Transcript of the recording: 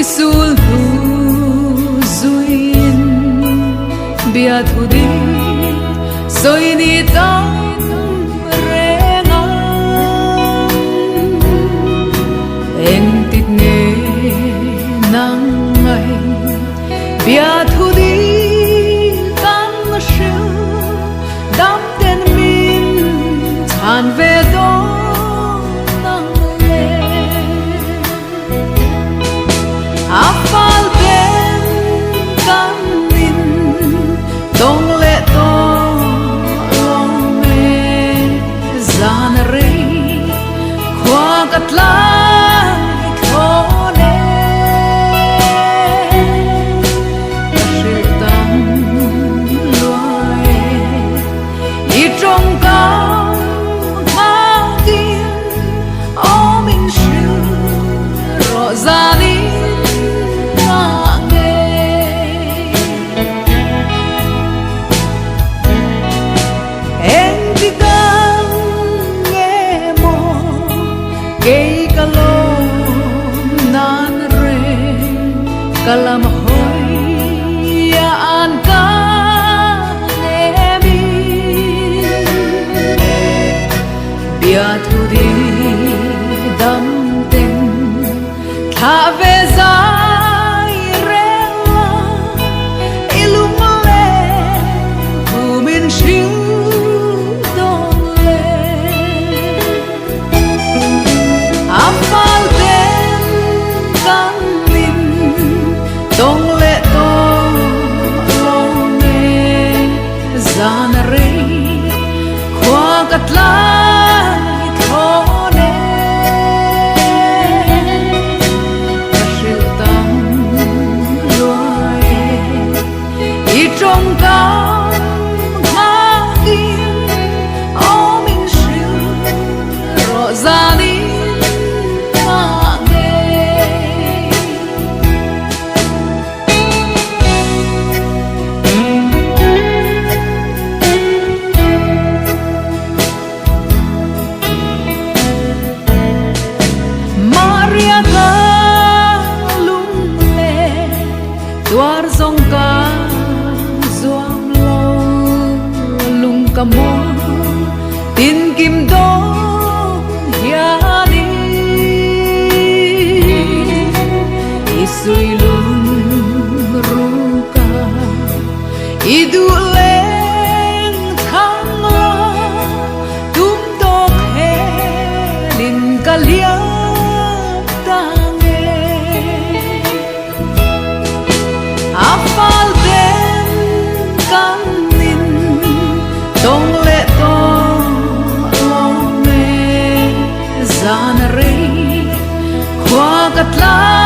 isul hu zuin bia thu di soi ni tam renga en tit nge nang ngai bia thu di tam shu dam ten min chan ve do nang le afal ben kan min dong le to long me zan re khwa kat la kalam hoi ya an ka nemi bia thu di dam ten tha ve zai re ilum le hu min shiu dong le afal ten kan dong le to long me zan re khwa kat la thone shil tam loai I trong cam ma kim o min shil ro zani Tuar zong ka zuam lo lung ka mo tin kim do ya di isui lung ru ka idu leng thang lo tum tok he lin ka lia afal ben kan min dong le to long me zan re khwa kat la